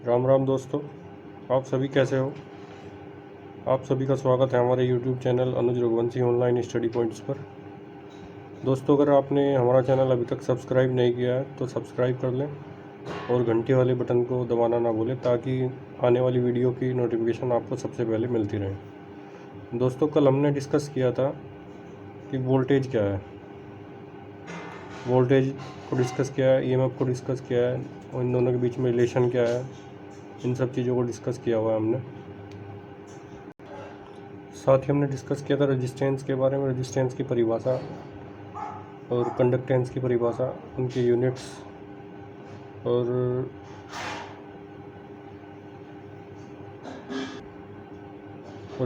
राम राम दोस्तों, आप सभी कैसे हो। आप सभी का स्वागत है हमारे YouTube चैनल अनुज रघुवंशी ऑनलाइन स्टडी पॉइंट्स पर। दोस्तों, अगर आपने हमारा चैनल अभी तक सब्सक्राइब नहीं किया है तो सब्सक्राइब कर लें और घंटे वाले बटन को दबाना ना भूलें ताकि आने वाली वीडियो की नोटिफिकेशन आपको सबसे पहले मिलती रहे। दोस्तों, कल हमने डिस्कस किया था कि वोल्टेज क्या है। वोल्टेज को डिस्कस किया है, EMF को डिस्कस किया है और इन दोनों के बीच में रिलेशन क्या है, इन सब चीज़ों को डिस्कस किया हुआ है हमने। साथ ही हमने डिस्कस किया था रेजिस्टेंस के बारे में, रेजिस्टेंस की परिभाषा और कंडक्टेंस की परिभाषा, उनके यूनिट्स और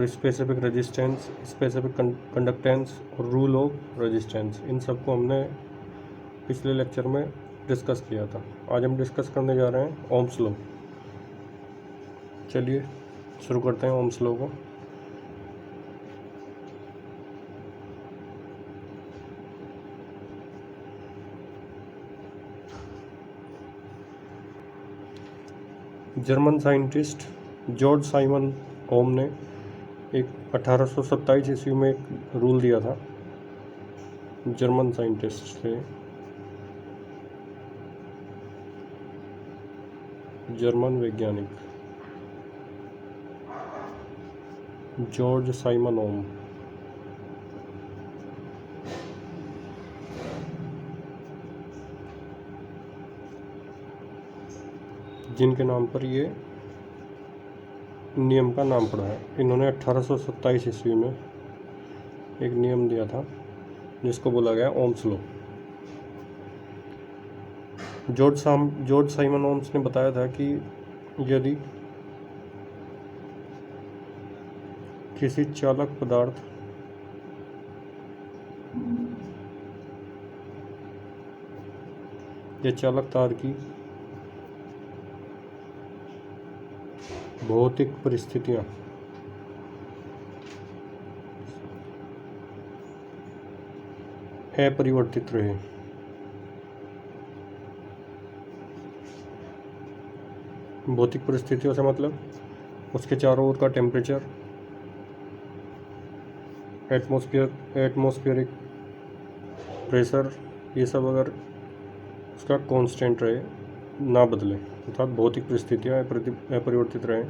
स्पेसिफिक रेजिस्टेंस, स्पेसिफिक कंडक्टेंस और रूल ऑफ रेजिस्टेंस, इन सब को हमने पिछले लेक्चर में डिस्कस किया था। आज हम डिस्कस करने जा रहे हैं ओम्स लॉ। चलिए शुरू करते हैं ओम्स लॉ को। जर्मन साइंटिस्ट जॉर्ज साइमन ओम ने एक 1827 ईस्वी में एक रूल दिया था। जर्मन साइंटिस्ट थे, जर्मन वैज्ञानिक जॉर्ज साइमन ओम। जिनके नाम पर ये नियम का नाम पड़ा है। इन्होंने 1827 ईस्वी में एक नियम दिया था जिसको बोला गया Ohm's law. George Simon Ohms ने बताया था कि यदि किसी चालक पदार्थ या चालक तार की भौतिक परिस्थितियां अपरिवर्तित रहे, भौतिक परिस्थितियों से मतलब उसके चारों ओर का टेम्परेचर, एटमॉस्फेरिक प्रेशर, ये सब अगर उसका कांस्टेंट रहे, ना बदले, अर्थात भौतिक परिस्थितियाँ अपरिवर्तित रहें,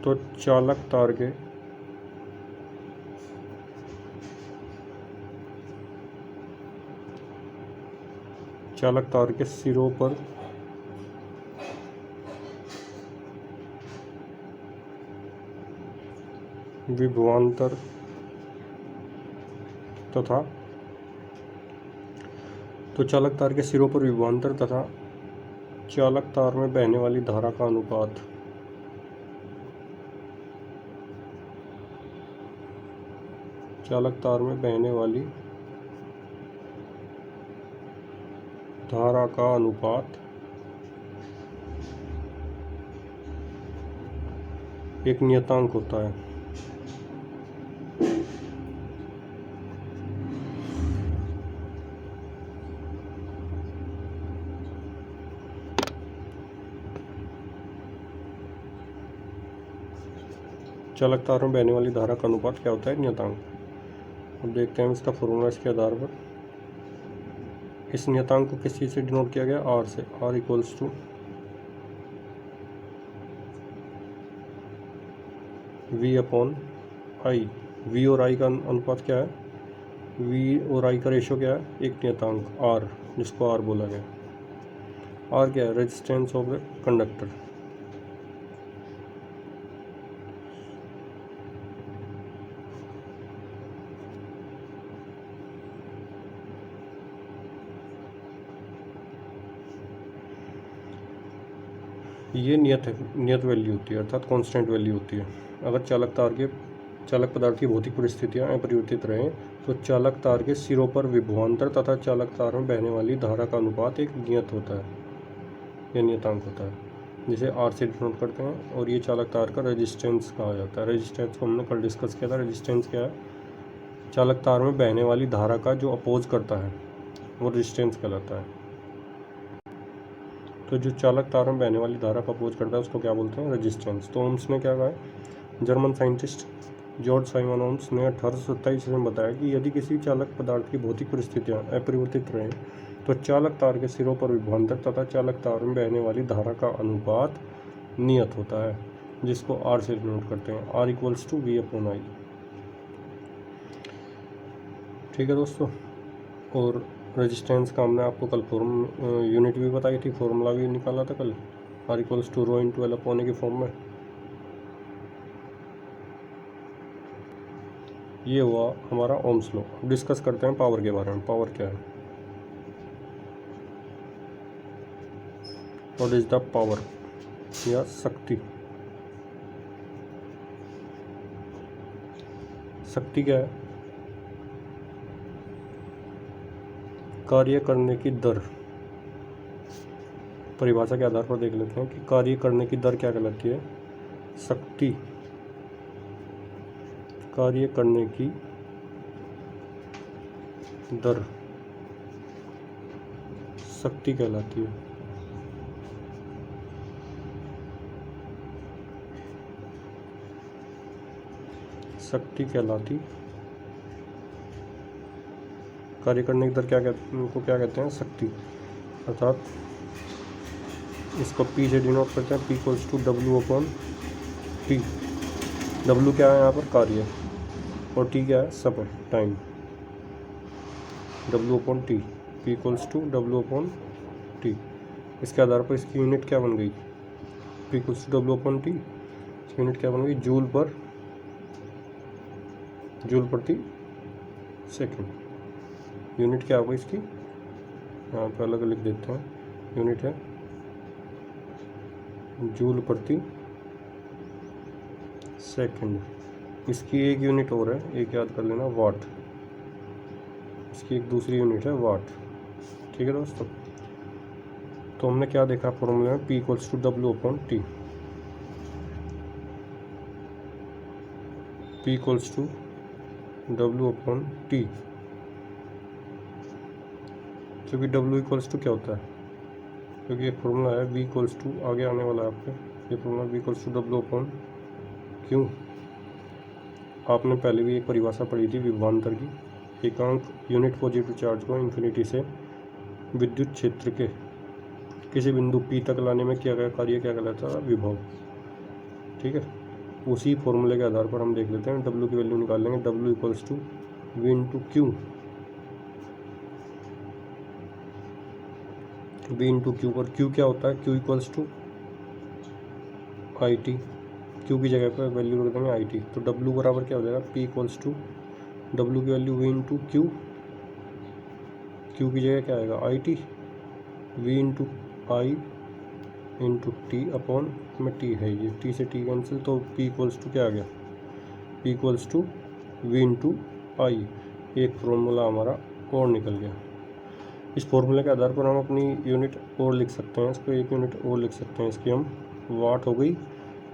तो चालक तार के सिरों पर विभवांतर तथा चालक तार के सिरों पर विभवांतर तथा चालक तार में बहने वाली धारा का अनुपात चालक तार में बहने वाली धारा का अनुपात एक नियतांक होता है। चालक तार में बहने वाली धारा का अनुपात क्या होता है? नियतांक। अब देखते हैं इसका फॉर्मूला। इसके आधार पर इस नियतांक को किस चीज़ से डिनोट किया गया? R से। R equals to V upon I। V और I का अनुपात क्या है? V और I का रेशो क्या है? एक नियतांक R, जिसको R बोला गया। R क्या है? Resistance of the conductor. ये नियत वैल्यू होती है, अर्थात कांस्टेंट वैल्यू होती है। अगर चालक पदार्थ की भौतिक परिस्थितियां अपरिवर्तित रहें तो चालक तार के सिरों पर विभवांतर तथा चालक तार में बहने वाली धारा का अनुपात एक नियत होता है, यह नियतांक होता है, जिसे R से डिनोट करते हैं। और ये चालक तार का रेजिस्टेंस कहा जाता है। रेजिस्टेंस को हमने कल डिस्कस किया था। रेजिस्टेंस क्या है? चालक तार में बहने वाली धारा का जो अपोज करता है वो रेजिस्टेंस कहलाता है। तो जो चालक तार में बहने वाली धारा का अपोज करता है उसको क्या बोलते हैं? रेजिस्टेंस। तो ओम्स ने क्या कहा है? German scientist George Simon Ohms ने 1827 में बताया कि यदि किसी चालक पदार्थ की भौतिक परिस्थितियां अपरिवर्तित रहें तो चालक तार के सिरों पर विभवांतर तथा चालक तार में बहने वाली धारा का अनुपात नियत होता है, जिसको आर से डिनोट करते हैं, R = V/I। ठीक है दोस्तों। और रेजिस्टेंस का हमने आपको कल यूनिट भी बताई थी, फॉर्मूला भी निकाला था कल, R = ρ×L/A की फॉर्म में। ये हुआ हमारा ओम्स लॉ। अब डिस्कस करते हैं पावर के बारे में। पावर क्या है? व्हाट इज द पावर या शक्ति? शक्ति क्या है? कार्य करने की दर। परिभाषा के आधार पर देख लेते हैं कि कार्य करने की दर क्या कहलाती है? शक्ति कार्य करने की दर शक्ति कहलाती है। शक्ति कहलाती कार्य करने की दर क्या कहते हैं? शक्ति। अर्थात इसको P से डिनोट करते हैं, P = W/T। W क्या है यहाँ पर? कार्य, और T क्या है? समय, टाइम। W/T, P = W/T। इसके आधार पर इसकी यूनिट क्या बन गई? P = W/T, इसकी यूनिट क्या बन गई? जूल प्रति सेकंड। यूनिट क्या होगा इसकी? यहाँ पे अलग लिख देते हैं। यूनिट है जूल प्रति सेकंड। इसकी एक यूनिट और है, एक याद कर लेना, वाट। इसकी एक दूसरी यूनिट है वाट। ठीक है दोस्तों। तो हमने क्या देखा फॉर्मूले में? P = W/T। P = W/T, क्योंकि W = क्या होता है? क्योंकि ये फॉर्मूला है V = आगे आने वाला है आपके, ये फॉर्मूला V = W/Q। आपने पहले भी एक परिभाषा पढ़ी थी विभवांतर की। एकांक यूनिट पॉजिटिव चार्ज को इन्फिनिटी से विद्युत क्षेत्र के किसी बिंदु P तक लाने में किया गया कार्य क्या कहलाता है? विभव। ठीक है। उसी फॉर्मूले के आधार पर हम देख लेते हैं, W की वैल्यू निकाल लेंगे। W = V/Q। V/Q पर Q क्या होता है? Q = IT। Q की जगह पर वैल्यू रख देंगे IT। तो W बराबर क्या हो जाएगा? P = W की वैल्यू V/Q। Q की जगह क्या आएगा? IT। V/I × T में T है, ये T से T कैंसिल, तो P = क्या आ गया? P = V/I। एक फॉर्मूला हमारा और निकल गया। इस फॉर्मूले के आधार पर हम अपनी यूनिट और लिख सकते हैं, इसको एक यूनिट और लिख सकते हैं। इसकी हम वाट हो गई,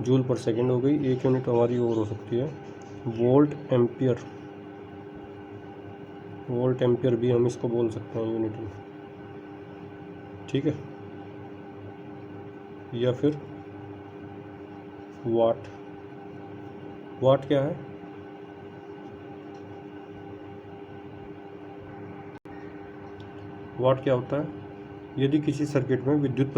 जूल पर सेकंड हो गई, एक यूनिट हमारी और हो सकती है वोल्ट एम्पियर। वोल्ट एम्पियर भी हम इसको बोल सकते हैं यूनिट में। ठीक है। या फिर वाट। वाट क्या है? वाट क्या होता है? यदि किसी सर्किट में विद्युत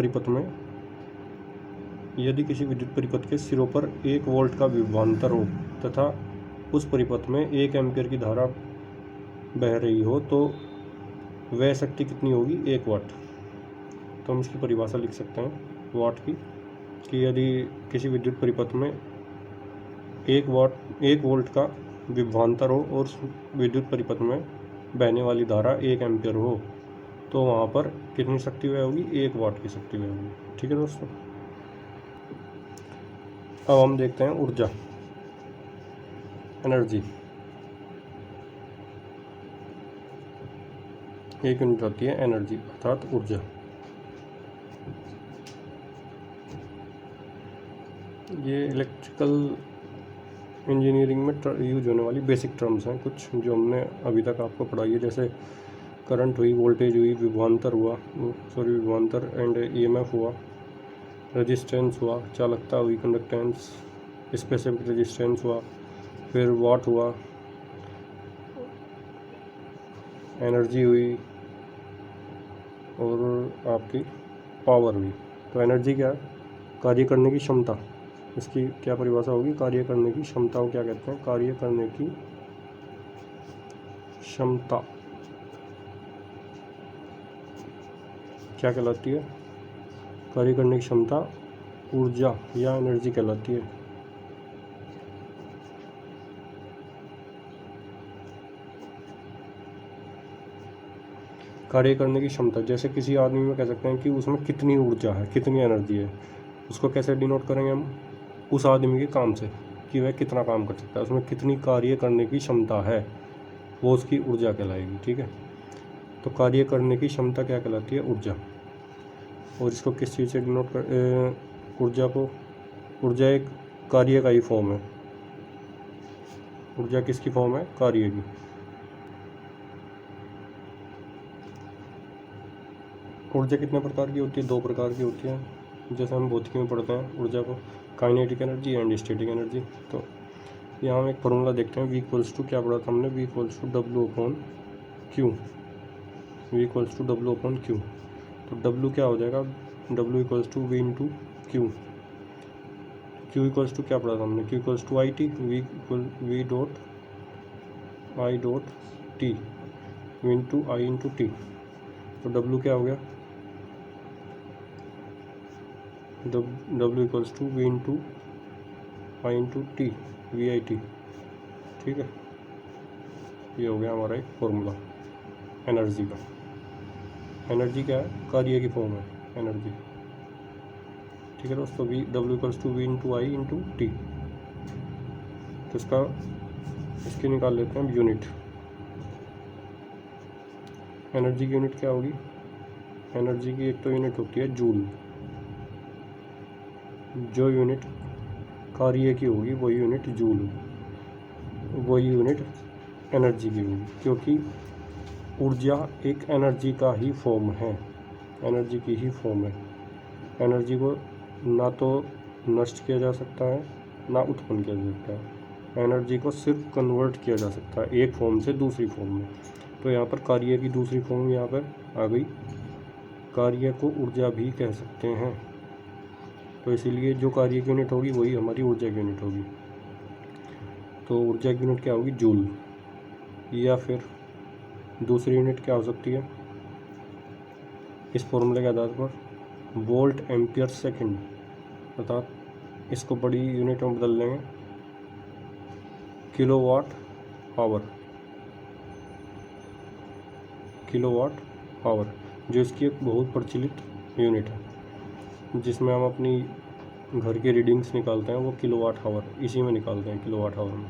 परिपथ के सिरों पर 1 वोल्ट का विभवांतर हो तथा उस परिपथ में 1 एम्पियर की धारा बह रही हो तो वह शक्ति कितनी होगी? 1 वाट। तो हम इसकी परिभाषा लिख सकते हैं वाट की, कि यदि किसी विद्युत परिपथ में 1 वोल्ट का विभवांतर हो और विद्युत परिपथ में बहने वाली धारा 1 एम्पियर हो तो वहाँ पर कितनी शक्ति व्यय होगी? 1 वाट की शक्ति व्यय होगी। ठीक है दोस्तों। अब हम देखते हैं ऊर्जा, एनर्जी। एक यूनिट होती है एनर्जी अर्थात ऊर्जा। ये इलेक्ट्रिकल इंजीनियरिंग में यूज होने वाली बेसिक टर्म्स हैं कुछ, जो हमने अभी तक आपको पढ़ाई है। जैसे करंट हुई, वोल्टेज हुई, विभवांतर हुआ, विभवांतर एंड ईएमएफ हुआ, रेजिस्टेंस हुआ, चालकता हुई, कंडक्टेंस, स्पेसिफिक रेजिस्टेंस हुआ, फिर वाट हुआ, एनर्जी हुई और आपकी पावर हुई। तो एनर्जी क्या है? कार्य करने की क्षमता। इसकी क्या परिभाषा होगी? कार्य करने की क्षमता को क्या कहते हैं? कार्य करने की क्षमता क्या कहलाती है? कार्य करने की क्षमता ऊर्जा या एनर्जी कहलाती है। कार्य करने की क्षमता, जैसे किसी आदमी में कह सकते हैं कि उसमें कितनी ऊर्जा है, कितनी एनर्जी है। उसको कैसे डिनोट करेंगे हम? उस आदमी के काम से, कि वह कितना काम कर सकता है, उसमें कितनी कार्य करने की क्षमता है, वो उसकी ऊर्जा कहलाएगी। ठीक है, तो कार्य करने की क्षमता क्या कहलाती है? ऊर्जा। और इसको किस चीज़ से डिनोट कर, ऊर्जा को, ऊर्जा एक कार्य का ही फॉर्म है। ऊर्जा किसकी फॉर्म है? कार्य की। ऊर्जा कितने प्रकार की होती है? 2 प्रकार की होती है, जैसे हम भौतिकी में पढ़ते हैं ऊर्जा को, kinetic energy and static energy. तो यहाँ हम एक फॉर्मूला देखते हैं, V इक्वल्स टू, क्या पढ़ा था हमने? V equals to W upon Q। V equals to W upon Q। तो W क्या हो जाएगा? W equals to V into Q। Q equals to क्या पढ़ा था हमने? Q equals to IT, V dot I dot T, V into I into T। तो W क्या हो गया? W equals to V into I into T, VIT। ठीक है, ये हो गया हमारा एक फॉर्मूला एनर्जी का। एनर्जी क्या है? कार्य की फॉर्म है एनर्जी। ठीक है दोस्तों, W equals to V into I into T। तो इसकी निकाल लेते हैं यूनिट। एनर्जी की यूनिट क्या होगी? एनर्जी की एक तो यूनिट होती है जूल। जो यूनिट कार्य की होगी वही यूनिट जूल, वही यूनिट एनर्जी की होगी, क्योंकि ऊर्जा एक एनर्जी का ही फॉर्म है, एनर्जी की ही फॉर्म है। एनर्जी को ना तो नष्ट किया जा सकता है, ना उत्पन्न किया जा सकता है। एनर्जी को सिर्फ कन्वर्ट किया जा सकता है एक फॉर्म से दूसरी फॉर्म में। तो यहाँ पर कार्य की दूसरी फॉर्म यहाँ पर आ गई। कार्य को ऊर्जा भी कह सकते हैं, तो इसीलिए जो कार्य की यूनिट होगी वही हमारी ऊर्जा की यूनिट होगी। तो ऊर्जा की यूनिट क्या होगी? जूल। या फिर दूसरी यूनिट क्या हो सकती है इस फॉर्मूले के आधार पर? वोल्ट एम्पियर सेकंड, अर्थात इसको बड़ी यूनिट में बदल लेंगे, किलोवाट आवर। किलोवाट आवर जो इसकी एक बहुत प्रचलित यूनिट है, जिसमें हम अपनी घर की रीडिंग्स निकालते हैं, वो किलोवाट आवर इसी में निकालते हैं, किलोवाट आवर में।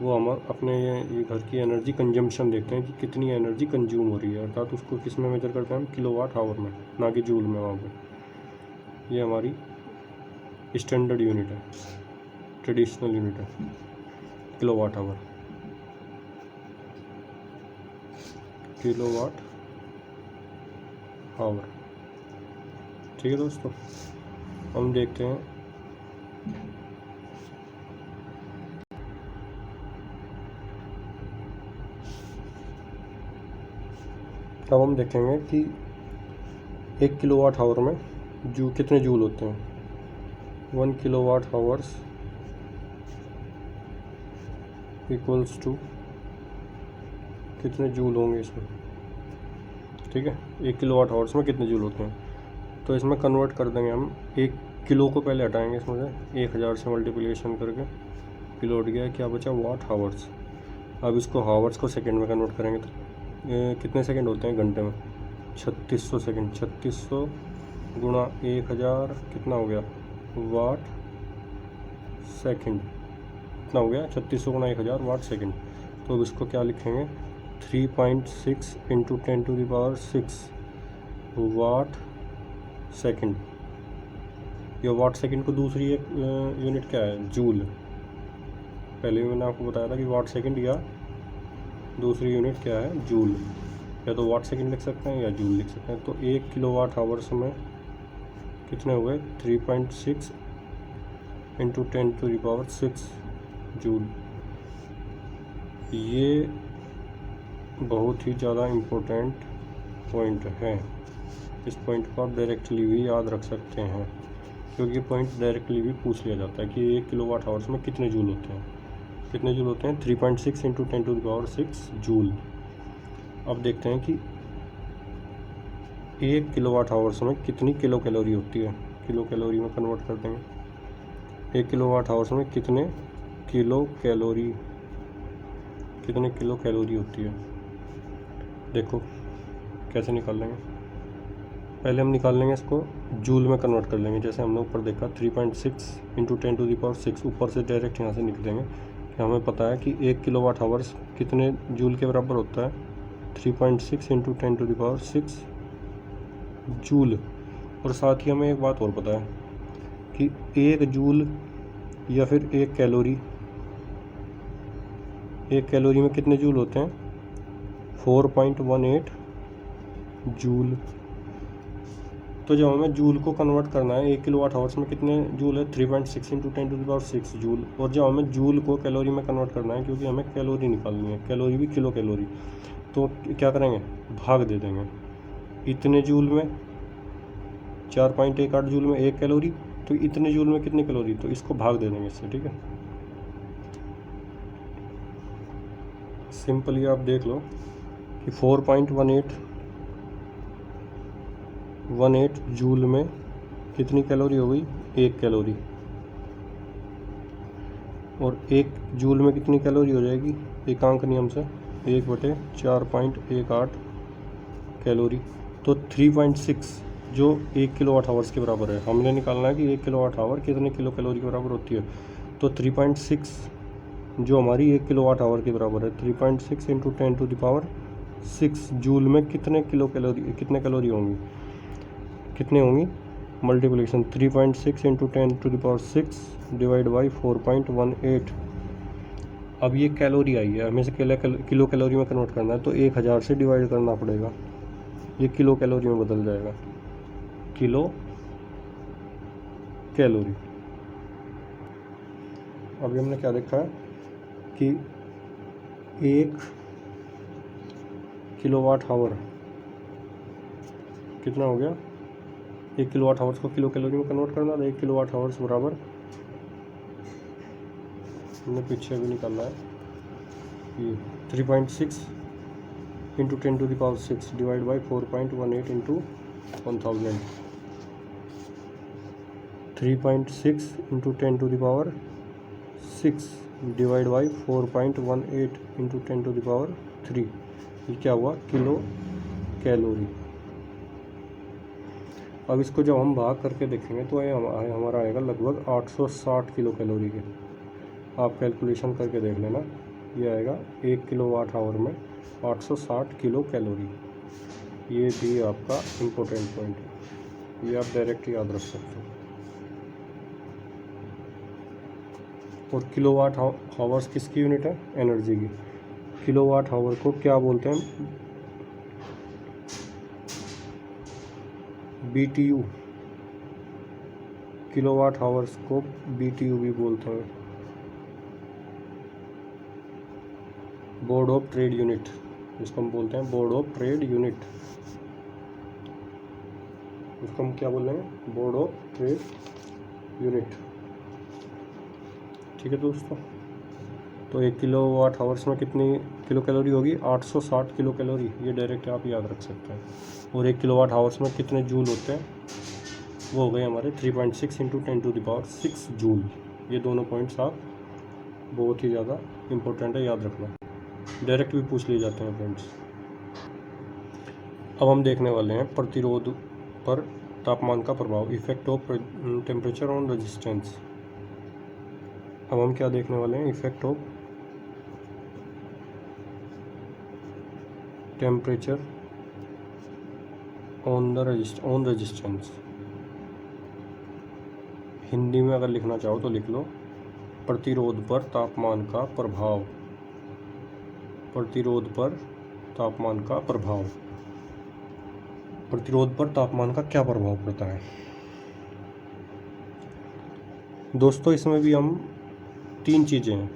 वो हम अपने ये घर की एनर्जी कंजम्पशन देखते हैं कि कितनी एनर्जी कंज्यूम हो रही है, अर्थात उसको किस में मेजर करते हैं हम? किलोवाट आवर में, ना कि जूल में। वहाँ पे ये हमारी स्टैंडर्ड यूनिट है, ट्रेडिशनल यूनिट है, किलोवाट आवर। Kilowatt hour. ठीक है दोस्तों, हम देखते हैं अब हम देखेंगे कि 1 किलोवाट आवर में कितने जूल होते हैं। 1 किलोवाट आवर्स इक्वल्स टू कितने जूल होंगे इसमें? ठीक है, 1 किलोवाट आवर्स में कितने जूल होते हैं, तो इसमें कन्वर्ट कर देंगे हम। 1 किलो को पहले हटाएंगे इसमें से, 1000 से मल्टीप्लिकेशन करके किलो हट गया, क्या बचा? वाट आवर्स। अब इसको हावर्स को सेकंड में कन्वर्ट करेंगे तो कितने सेकंड होते हैं घंटे में? 3600 सेकंड। 3600 गुणा 1000 कितना हो गया? Watt second. कितना हो गया? 3600 गुणा 1000 वाट सेकंड। तो अब इसको क्या लिखेंगे? 3.6 इंटू 10⁻6 वाट सेकंड। ये वाट सेकंड को दूसरी एक यूनिट क्या है? जूल। पहले भी मैंने आपको बताया था कि वाट सेकंड या दूसरी यूनिट क्या है, जूल। या तो वाट सेकंड लिख सकते हैं या जूल लिख सकते हैं। तो 1 किलोवाट आवर्स में कितने हुए, 3.6 इंटू 10⁶ जूल। ये बहुत ही ज़्यादा इम्पोर्टेंट पॉइंट है। इस पॉइंट को आप डायरेक्टली भी याद रख सकते हैं, क्योंकि पॉइंट डायरेक्टली भी पूछ लिया जाता है कि 1 किलोवाट आवर्स में कितने जूल होते हैं। कितने जूल होते हैं, 3.6 इंटू 10⁶ जूल। अब देखते हैं कि 1 किलोवाट आवर्स में कितनी किलो कैलोरी होती है। किलो कैलोरी में कन्वर्ट कर देंगे। 1 किलोवाट आवर्स में कितने किलो कैलोरी होती है। देखो कैसे निकाल लेंगे। पहले हम निकाल लेंगे इसको जूल में कन्वर्ट कर लेंगे। जैसे हमने ऊपर देखा 3.6 इंटू 10⁶, ऊपर से डायरेक्ट यहाँ से लिख देंगे कि हमें पता है कि 1 किलोवाट आवर्स कितने जूल के बराबर होता है, 3.6 इंटू 10⁶ जूल। और साथ ही हमें एक बात और पता है कि 1 जूल या फिर 1 कैलोरी में कितने जूल होते हैं, 4.18 जूल। तो जब हमें जूल को कन्वर्ट करना है, 1 किलोवाट आवर्स में कितने जूल है, 3.6 इंटू 10⁶ जूल। और जब हमें जूल को कैलोरी में कन्वर्ट करना है, क्योंकि हमें कैलोरी निकालनी है, कैलोरी भी किलो कैलोरी, तो क्या करेंगे, भाग दे देंगे। इतने जूल में 4.18 जूल में 1 कैलोरी, तो इतने जूल में कितनी कैलोरी, तो इसको भाग दे देंगे इससे। ठीक है, सिंपली आप देख लो कि 4.18 जूल में कितनी कैलोरी हो गई, 1 कैलोरी। और 1 जूल में कितनी कैलोरी हो जाएगी, एकांक नियम से 1/4.18 कैलोरी। तो 3.6 जो 1 किलोवाट आवर्स के बराबर है, हमने निकालना है कि 1 किलोवाट आवर कितने किलो कैलोरी के बराबर होती है। तो 3.6 जो हमारी 1 किलोवाट आवर के बराबर है, 3.6 इंटू 10⁶ जूल में कितने कैलोरी होंगी, कितने होंगी, मल्टीप्लिकेशन 3.6 इंटू 10⁶ डिवाइड बाई 4.18। अब ये कैलोरी आई है, हमें से किलो कैलोरी में कन्वर्ट करना है, तो 1000 से डिवाइड करना पड़ेगा, ये किलो कैलोरी में बदल जाएगा, किलो कैलोरी। अभी हमने क्या देखा है कि 1 किलोवाट आवर कितना हो गया, 1 किलोवाट आवर्स को किलो कैलोरी में कन्वर्ट करना था। 1 किलोवाट आवर्स बराबर, हमने पीछे भी निकालना है, ये 3.6 into 10⁶ divide by 4.18 into 1000। 3.6 into 10⁶ divide by 4.18 into 10⁻3। ये क्या हुआ, किलो कैलोरी। अब इसको जब हम भाग करके देखेंगे तो ये हमारा आएगा लगभग 860 किलो कैलोरी के। आप कैलकुलेशन करके देख लेना, ये आएगा 1 किलोवाट आवर में 860 किलो कैलोरी। ये भी आपका इम्पोर्टेंट पॉइंट है, ये आप डायरेक्ट याद रख सकते हो। और किलोवाट आवर्स किसकी यूनिट है, एनर्जी की। किलोवाट आवर को क्या बोलते हैं, BTU। किलोवाट आवर्स को BTU भी बोलते हैं, बोर्ड ऑफ ट्रेड यूनिट, जिसको हम बोलते हैं बोर्ड ऑफ ट्रेड यूनिट। इसको हम क्या बोल रहे हैं, बोर्ड ऑफ ट्रेड यूनिट। ठीक है दोस्तों, तो 1 किलोवाट आवर्स में कितनी किलो कैलोरी होगी, 860 किलो कैलोरी। ये डायरेक्ट आप याद रख सकते हैं। और 1 किलोवाट आवर्स में कितने जूल होते हैं, वो हो गए हमारे 3.6 इंटू 10⁶ जूल। ये दोनों पॉइंट्स आप बहुत ही ज़्यादा इम्पोर्टेंट है, याद रखना, डायरेक्ट भी पूछ लिए जाते हैं पॉइंट्स। अब हम देखने वाले हैं प्रतिरोध पर तापमान का प्रभाव, effect of temperature on resistance. अब हम क्या देखने वाले हैं, effect of temperature on resistance. Hindi में अगर लिखना चाहो तो लिख लो, प्रतिरोध पर तापमान का प्रभाव। प्रतिरोध पर तापमान का प्रभाव। प्रतिरोध पर तापमान का क्या प्रभाव पड़ता है दोस्तों? इसमें भी हम 3 चीज़ें हैं।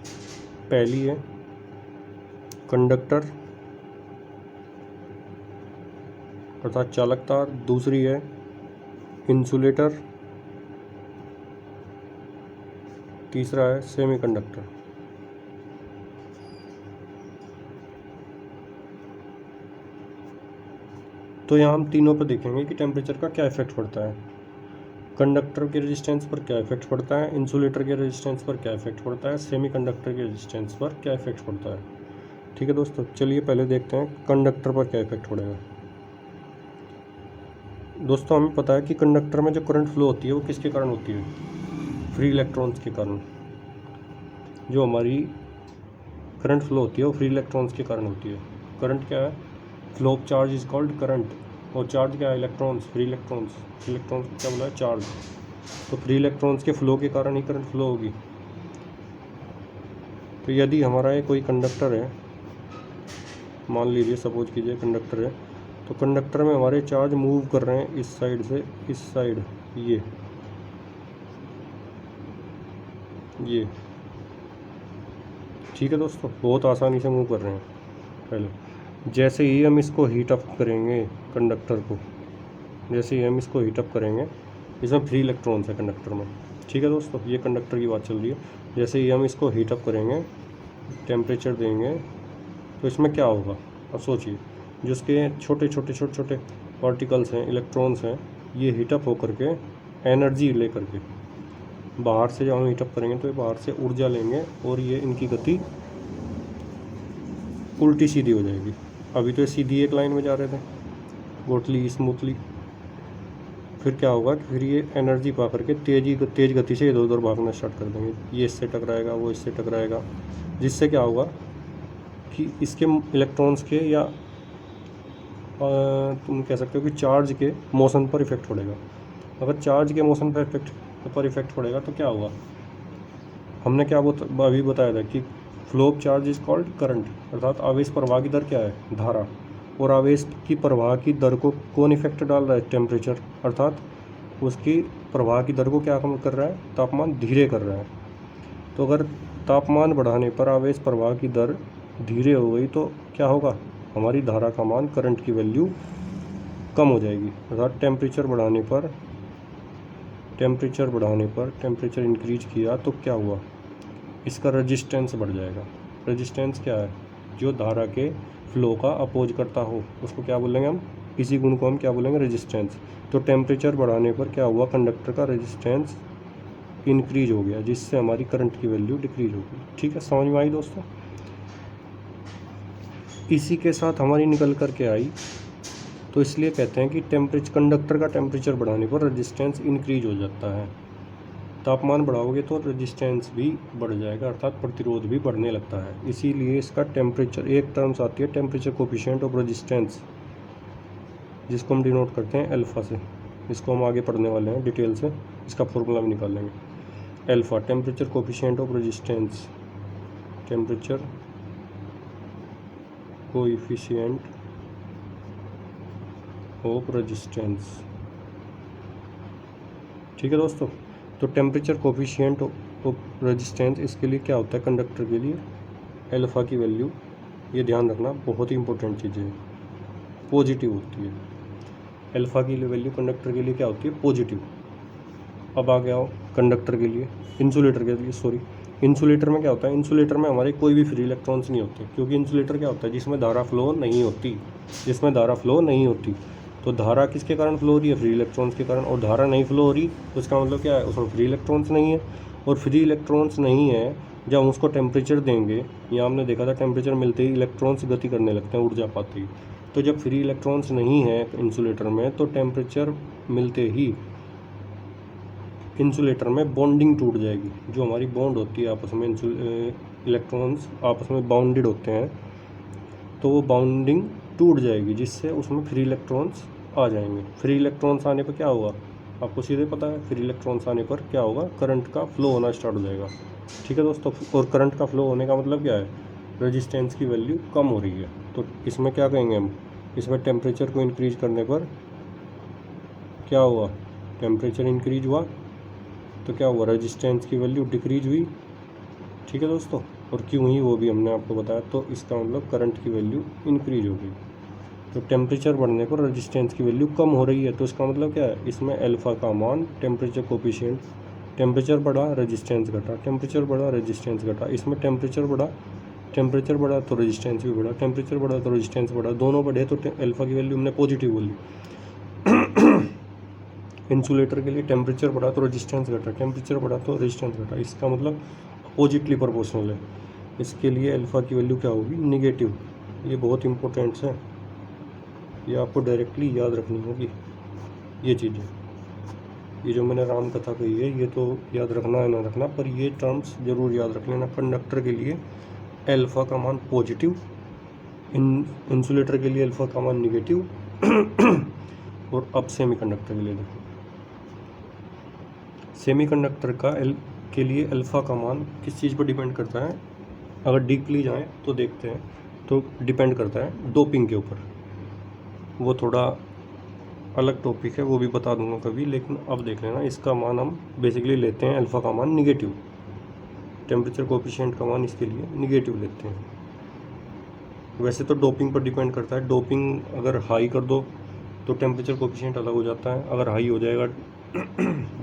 पहली है कंडक्टर अर्थात चालक तार, दूसरी है इंसुलेटर, तीसरा है सेमीकंडक्टर। तो यहाँ हम तीनों पर देखेंगे कि टेम्परेचर का क्या इफेक्ट पड़ता है। कंडक्टर के रेजिस्टेंस पर क्या इफेक्ट पड़ता है, इंसुलेटर के रेजिस्टेंस पर क्या इफेक्ट पड़ता है, सेमीकंडक्टर के रेजिस्टेंस पर क्या इफेक्ट पड़ता है। ठीक है दोस्तों, चलिए पहले देखते हैं कंडक्टर पर क्या इफेक्ट पड़ेगा। दोस्तों हमें पता है कि कंडक्टर में जो करंट फ्लो होती है वो किसके कारण होती है? फ्री इलेक्ट्रॉन्स के कारण। जो हमारी करंट फ्लो होती है वो फ्री इलेक्ट्रॉन्स के कारण होती है। करंट क्या है? Flow of charge is called current. और चार्ज क्या है? Electrons, free electrons. इलेक्ट्रॉन्स को क्या बोला है? चार्ज। तो फ्री इलेक्ट्रॉन्स के फ्लो के कारण ही करंट फ्लो होगी। तो यदि हमारा ये कोई कंडक्टर है, मान लीजिए सपोज कीजिए कंडक्टर है, तो कंडक्टर में हमारे चार्ज मूव कर रहे हैं इस साइड से इस साइड, ये ठीक है दोस्तों, बहुत आसानी से मूव कर रहे हैं। पहले जैसे ही हम इसको हीट अप करेंगे कंडक्टर को, जैसे ही हम इसको हीट अप करेंगे, इसमें फ्री इलेक्ट्रॉन्स है कंडक्टर में। ठीक है दोस्तों, ये कंडक्टर की बात चल रही है। जैसे ही हम इसको हीट अप करेंगे, टेम्परेचर देंगे, तो इसमें क्या होगा? अब सोचिए, जो उसके छोटे छोटे पार्टिकल्स हैं, इलेक्ट्रॉन्स हैं, ये हीटअप होकर के एनर्जी ले करके बाहर से जब हम हीटअप करेंगे तो ये बाहर से ऊर्जा लेंगे और ये इनकी गति उल्टी सीधी हो जाएगी। अभी तो ये सीधी एक लाइन में जा रहे थे, गोटली स्मूथली। फिर क्या होगा कि फिर ये एनर्जी पा करके तेज गति से इधर उधर भागना स्टार्ट कर देंगे। ये इससे टकराएगा, वो इससे टकराएगा, जिससे क्या होगा कि इसके इलेक्ट्रॉन्स के या तुम कह सकते हो कि चार्ज के मोशन पर इफेक्ट पड़ेगा। अगर चार्ज के मोशन पर इफेक्ट पड़ेगा तो क्या होगा? हमने क्या अभी बताया था कि flow of charge is called current, अर्थात आवेश प्रवाह की दर क्या है? धारा। और आवेश की प्रवाह की दर को कौन इफेक्ट डाल रहा है? टेम्परेचर, अर्थात उसकी प्रवाह की दर को क्या कम कर रहा है? तापमान धीरे कर रहा है। तो अगर तापमान बढ़ाने पर आवेश प्रवाह की दर धीरे हो गई तो क्या होगा? हमारी धारा का मान, करंट की वैल्यू कम हो जाएगी। अर्थात टेम्परेचर बढ़ाने पर टेम्परेचर इंक्रीज किया तो क्या हुआ? इसका रेजिस्टेंस बढ़ जाएगा। रेजिस्टेंस क्या है? जो धारा के फ्लो का अपोज करता हो, उसको क्या बोलेंगे हम? इसी गुण को हम क्या बोलेंगे? रेजिस्टेंस। तो टेम्परेचर बढ़ाने पर क्या हुआ? कंडक्टर का रेजिस्टेंस इंक्रीज हो गया, जिससे हमारी करंट की वैल्यू डिक्रीज हो गई। ठीक है, समझ में आई दोस्तों? इसी के साथ हमारी निकल कर के आई, तो इसलिए कहते हैं कि कंडक्टर का टेम्परेचर बढ़ाने पर रेजिस्टेंस इंक्रीज हो जाता है। तापमान बढ़ाओगे तो रेजिस्टेंस भी बढ़ जाएगा, अर्थात प्रतिरोध भी बढ़ने लगता है। इसीलिए इसका टेम्परेचर, एक टर्म्स आती है टेम्परेचर कोफिशिएंट ऑफ रेजिस्टेंस, जिसको हम डिनोट करते हैं अल्फ़ा से। इसको हम आगे पढ़ने वाले हैं डिटेल से, इसका फॉर्मूला भी निकाल लेंगे। Alpha temperature coefficient of resistance, temperature coefficient of resistance. ठीक है दोस्तों, तो टेम्परेचर कोफिशिएंट ऑफ रेजिस्टेंस, इसके लिए क्या होता है? कंडक्टर के लिए अल्फ़ा की वैल्यू, ये ध्यान रखना, बहुत ही इंपॉर्टेंट चीज़ है, पॉजिटिव होती है। अल्फ़ा की वैल्यू कंडक्टर के लिए क्या होती है? पॉजिटिव। अब आ गया हो कंडक्टर के लिए, इंसुलेटर के लिए, इंसुलेटर में क्या होता है? इंसुलेटर में हमारे कोई भी फ्री इलेक्ट्रॉन्स नहीं होते, क्योंकि इंसुलेटर क्या होता है? जिसमें धारा फ्लो नहीं होती। तो धारा किसके कारण फ्लो हो रही है? फ्री इलेक्ट्रॉन्स के कारण। और धारा नहीं फ्लो हो रही, उसका मतलब क्या है? उसमें फ्री इलेक्ट्रॉन्स नहीं है। और फ्री इलेक्ट्रॉन्स नहीं है, जब हम उसको टेम्परेचर देंगे, यहाँ हमने देखा था टेम्परेचर मिलते ही इलेक्ट्रॉन्स गति करने लगते हैं ऊर्जा पाते ही। तो जब फ्री इलेक्ट्रॉन्स नहीं है इंसुलेटर में, तो टेम्परेचर मिलते ही इंसुलेटर में बॉन्डिंग टूट जाएगी। जो हमारी बॉन्ड होती है आपस में, इलेक्ट्रॉन्स आपस में बाउंडेड होते हैं, तो वो बाउंडिंग टूट जाएगी, जिससे उसमें फ्री इलेक्ट्रॉन्स आ जाएंगे। फ्री इलेक्ट्रॉन्स आने पर क्या होगा? आपको सीधे पता है, फ्री इलेक्ट्रॉन्स आने पर क्या होगा? करंट का फ्लो होना स्टार्ट हो जाएगा। ठीक है दोस्तों, और करंट का फ्लो होने का मतलब क्या है? रेजिस्टेंस की वैल्यू कम हो रही है। तो इसमें क्या कहेंगे हम, इसमें टेम्परेचर को इंक्रीज करने पर क्या हुआ, टेम्परेचर इंक्रीज हुआ तो क्या हुआ, रेजिस्टेंस की वैल्यू डिक्रीज हुई। ठीक है दोस्तों, और क्यों हुई वो भी हमने आपको बताया। तो इसका मतलब करंट की वैल्यू इंक्रीज हो गई। तो टेम्परेचर बढ़ने पर रेजिस्टेंस की वैल्यू कम हो रही है, तो इसका मतलब क्या है, इसमें अल्फा का मान टेम्परेचर कोफिशिएंट, टेम्परेचर बढ़ा रेजिस्टेंस घटा, टेम्परेचर बढ़ा रेजिस्टेंस घटा। इसमें टेम्परेचर बढ़ा तो रेजिस्टेंस भी बढ़ा, टेम्परेचर बढ़ा तो रेजिस्टेंस बढ़ा, दोनों बढ़े तो अल्फा की वैल्यू हमने पॉजिटिव बोली। इंसुलेटर के लिए टेम्परेचर बढ़ा तो रेजिस्टेंस घटा, टेम्परेचर बढ़ा तो रेजिस्टेंस घटा, इसका मतलब अपोजिटली प्रोपोर्शनल है। इसके लिए अल्फा की वैल्यू क्या होगी, निगेटिव। ये बहुत इंपॉर्टेंट है, ये आपको डायरेक्टली याद रखनी होगी ये चीज़ें। ये जो मैंने राम कथा कही है ये तो याद रखना है ना रखना, पर ये टर्म्स ज़रूर याद रख लेना। कंडक्टर के लिए अल्फा का मान पॉजिटिव, इंसुलेटर के लिए अल्फा का मान निगेटिव। और अब सेमीकंडक्टर के लिए देखो, सेमीकंडक्टर के लिए अल्फा का मान किस चीज़ पर डिपेंड करता है, अगर डीपली जाएं तो देखते हैं तो डिपेंड करता है डोपिंग के ऊपर। वो थोड़ा अलग टॉपिक है, वो भी बता दूंगा कभी, लेकिन अब देख लेना। इसका मान हम बेसिकली लेते हैं अल्फ़ा का मान निगेटिव, टेम्परेचर कोफिशिएंट का मान इसके लिए निगेटिव लेते हैं। वैसे तो डोपिंग पर डिपेंड करता है, डोपिंग अगर हाई कर दो तो टेम्परेचर कोफिशिएंट अलग हो जाता है। अगर हाई हो जाएगा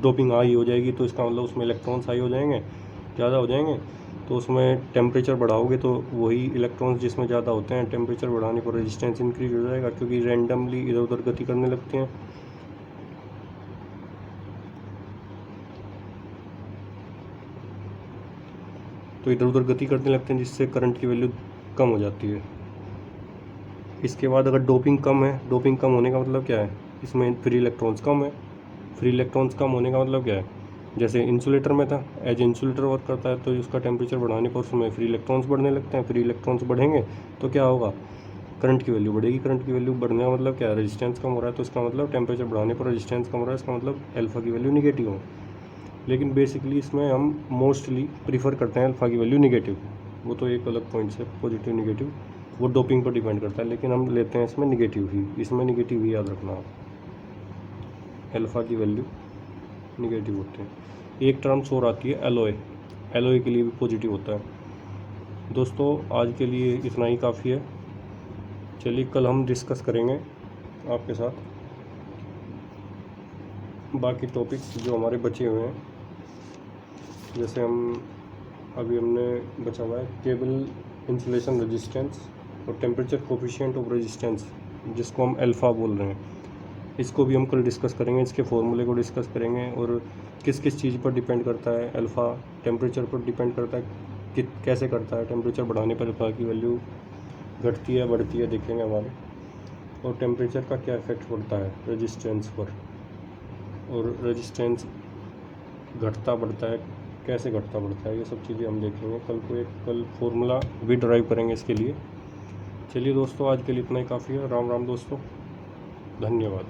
डोपिंग हाई हो जाएगी तो इसका मतलब उसमें इलेक्ट्रॉन्स हाई हो जाएंगे, ज़्यादा हो जाएंगे, तो उसमें टेम्परेचर बढ़ाओगे तो वही इलेक्ट्रॉन्स जिसमें ज़्यादा होते हैं, टेम्परेचर बढ़ाने पर रेजिस्टेंस इंक्रीज हो जाएगा, क्योंकि रैंडमली इधर उधर गति करने लगते हैं। तो इधर उधर गति करने लगते हैं जिससे करंट की वैल्यू कम हो जाती है। इसके बाद अगर डोपिंग कम है, डोपिंग कम होने का मतलब क्या है, इसमें फ्री इलेक्ट्रॉन्स कम है। फ्री इलेक्ट्रॉन्स कम होने का मतलब क्या है, जैसे इंसुलेटर में था, एज इंसुलेटर वर्क करता है तो उसका टेम्परेचर बढ़ाने पर उसमें फ्री इलेक्ट्रॉन्स बढ़ने लगते हैं। फ्री इलेक्ट्रॉन्स बढ़ेंगे तो क्या होगा, करंट की वैल्यू बढ़ेगी। करंट की वैल्यू बढ़ने का मतलब क्या है, रेजिस्टेंस कम हो रहा है, तो इसका मतलब टेम्परेचर बढ़ाने पर रेजिस्टेंस कम हो रहा है, इसका मतलब अल्फा की वैल्यू निगेटिव हो। लेकिन बेसिकली इसमें हम मोस्टली प्रीफर करते हैं अल्फा की वैल्यू निगेटिव। वो तो एक अलग पॉइंट है, पॉजिटिव निगेटिव वो डोपिंग पर डिपेंड करता है, लेकिन हम लेते हैं इसमें निगेटिव ही, इसमें निगेटिव ही याद रखना, अल्फा की वैल्यू निगेटिव होते हैं। एक टर्म्स और आती है एलओए, एलओए के लिए भी पॉजिटिव होता है। दोस्तों आज के लिए इतना ही काफ़ी है, चलिए कल हम डिस्कस करेंगे आपके साथ बाकी टॉपिक्स जो हमारे बचे हुए हैं। जैसे हमने बचा हुआ है केबल इंसुलेशन रेजिस्टेंस और टेम्परेचर कोफिशिएंट ऑफ रेजिस्टेंस, जिसको हम अल्फ़ा बोल रहे हैं, इसको भी हम कल डिस्कस करेंगे। इसके फॉर्मूले को डिस्कस करेंगे और किस किस चीज़ पर डिपेंड करता है अल्फ़ा, टेम्परेचर पर डिपेंड करता है कि कैसे करता है, टेम्परेचर बढ़ाने पर अल्फ़ा की वैल्यू घटती है बढ़ती है देखेंगे हमारे, और टेम्परेचर का क्या इफेक्ट पड़ता है रेजिस्टेंस पर, और रेजिस्टेंस घटता बढ़ता है कैसे घटता बढ़ता है, ये सब चीज़ें हम देखेंगे कल को। कल फॉर्मूला भी ड्राइव करेंगे इसके लिए। चलिए दोस्तों आज के लिए इतना ही काफ़ी है। राम राम दोस्तों, धन्यवाद।